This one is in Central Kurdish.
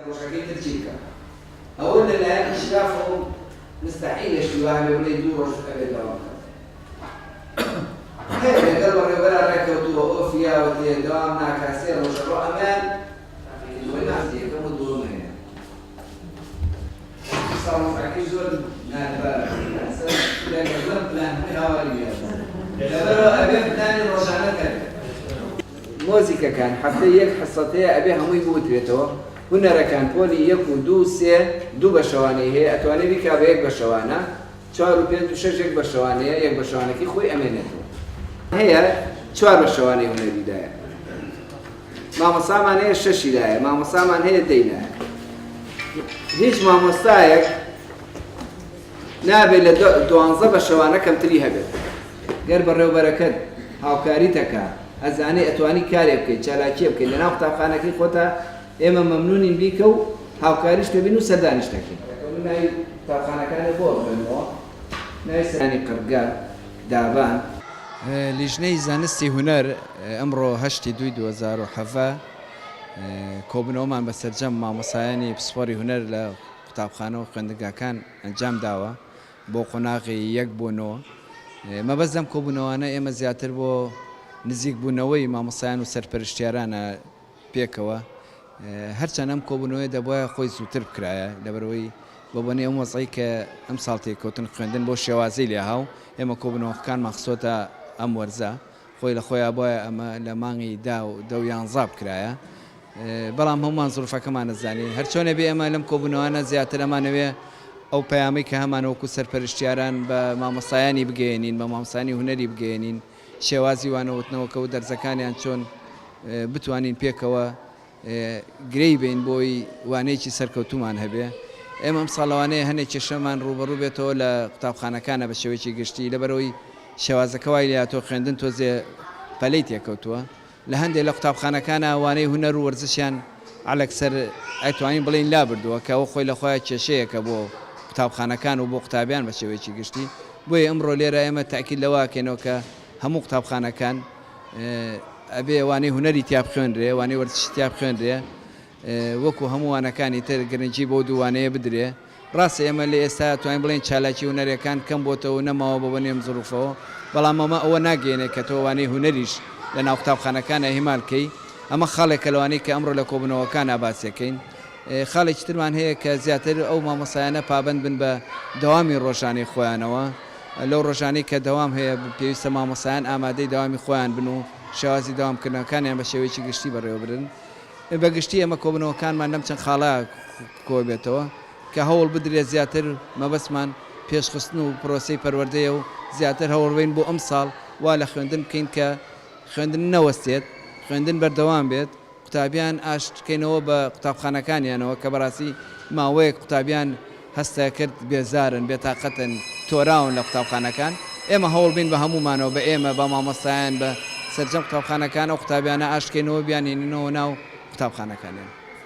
ڕۆژەکەی ترچیکە ئەوە لەلایەن ئیشرافەوە مستحیلە شتیوان لێ بڵێ دوو ڕۆژ ئەبێت داوامکە هەیە لەگەڵ بەڕێوەبەرا ڕێکەوتووە ئۆفیاوە تێ داوام ناکا سێ ڕۆژە ڕۆ ئەمان وەی نازی یەکەم و دووەم هەیە ساڵ ڕۆژەکەی زۆر نادبارە لەگەڵ پلانەکەی هاواری لەبەرەوە ئەبێ پلانی ڕۆژانەکە مۆزیکەکان هەفتەی یەک حسەتەیە ئەبێ هەمووی بوترێتەوە هونەرەکان پۆلی 1 و 2 3 دوو بەشەوانەی هەیە ئەتوانێت بیکا بە 1 بەشەوانە 4 و 5 و 6 1 بەشەوانەیە 1 بەشەوانەکەی خۆی ئەمێنێتەوە هەیە 4 بەشەوانەی هونەریدایە مامۆستامان هەیە 6 لایە مامۆستامان هەیە 10 لایە هیچ مامۆستایەک نابێت لە 12 بەشەوانە کەمتری هەبێت گەر بەڕێوەبەرەکەت هاوکاری دەکات ئەزانێ ئەتوانی کارێ بکەیت چالاکیە بکەیت لەناو قوتابخانەکەی خۆتە ئێمە مەمنونین بیکە و هاوکاریش دەبین و سەردانیش دەکەین ناوی قوتابخانەکانی بۆ بڵێنەوە ناوی سەردانی قەرگار دابان لیژنەی زانستی هونەر ئەمڕۆ 8 دوای 2007 کۆبنەوەمان بە سەرجەم مامۆسایانی پسپۆری هونەر لە قوتابخانە و خوێندنگاکان ئەنجام داوە بۆ قۆناغی 1 بۆ 9 مەبەست لەم کۆبوونەوانە ئێمە زیاتر بۆ نزیک بوونەوەی مامۆسایان و سەرپەرشتیارانە پێکەوە هەرچەند ئەم کۆبوونەوەی دەبواە خۆی زووتر بکرایە لەبەرەوەی بۆ بەنێ ئەم وەزعی کە ئەم ساڵ تێککەوتن خوێندن بۆ شێوازەی لێ هاو ئێمە کۆبوونەوەکان مەخسۆتە ئەم وەرزە خۆی لە خۆیان بۆیە ئەمە لە مانگی 10 و 11 بکرایە بەڵام هەمومان زروفەکەمان نەزانێ هەرچۆنێ بێ ئێمە لەم کۆبوونەوانە زیاتر ئەمانەوێ ئەو پەیامی کە هەمانەوەکو سەرپەرشتیاران بە مامۆستایانی بگەێنین بە مامۆستایانی هونەری بگەێنین شێوازی وانەوتنەوەکە و دەرزەکانیان چۆن بتوانین پێکەوە گرەی بین بۆی وانەیەکی سەرکەوتومان هەبێ ئێمە ئەم ساڵەوانەیە هەنێک کێشەمان ڕوبەڕوو بێتەوە لە قوتابخانەکانە بە شێوەیەکی گشتی لەبەرەوەی شێوازەکە وای لاتۆ خوێندن تۆزێ پەلەی تێکەوتووە لە هەندێک لە قوتابخانەکانە وانەی هونەر و وەرزشیان عەلەکسەر ئەتوانین بڵێن لا بردووە کە ئەوە خۆی لە خۆیان کێشەیەکە بۆ قوتابخانەکان و بۆ قوتابیان بە شێوەیەکی گشتی بۆیە ئەمڕۆ لێرە ئێمە تاکید لەوەکەینەوە کە هەموو قوتابخانەکان ئەبێ وانەی هونەری تیا بخوێنرێ وانەی وەرزشی تیا بخوێنرێ وەکو هەموو وانەکانی تر گرنگی بۆ دووانەیە بدرێ ڕاستە ئێمە لە ئێستا توانین بڵێن چالاکی هونەرەکان کەم بۆتەوە نەماوە بە بەنێم زروفەوە بەڵام ئەمە ئەوە ناگەێنێت کە تۆ وانەی هونەریش لە ناو قوتابخانەکانە هیمالکەی ئەمە خاڵێکە لەوانەی کە ئەمڕۆ لە کۆبوونەوەکان ئاباسیەکەین خاڵێکی ترمان هەیە کە زیاتر ئەو مامۆسایانە پابند بن بە دەوامی ڕۆژانەی خۆیانەوە لەو ڕۆژانەی کە دەوام هەیە پێویستە مامۆسایان ئامادەی داوامی خۆیان بن و شێوازی داوامکردنەوەکانیان بە شێوەیەکی گشتی بەڕێوەبرن بەگشتی ئەمە کۆبوونەوەکانمان لەم چەند خاڵە کۆ بێتەوە کە هەوڵ بدرێت زیاتر مەبەستمان پێشخستن و پرۆسەی پەروەردەیە و زیاتر هەوڵبین بۆ ئەم ساڵ وا لە خوێندن بکەین کە خوێندن نەوەستێت خوێندن بەردەوام بێت قوتابیان ئاشتکەینەوە بە قوتابخانەکانیانەوە کە بەڕاستی ماوەیەک قوتابیان هەستە کرد بێزارن بێتاقەتن تۆراون لە قوتابخانەکان ئێمە هەوڵ بین بە هەمومانەوە بە ئێمە بە مامۆستایان بە سەرجەم قوتابخانەکان و قوتابیانە ئاشتکەینەوە بیانێنینەوە ناو قوتابخانەکانیان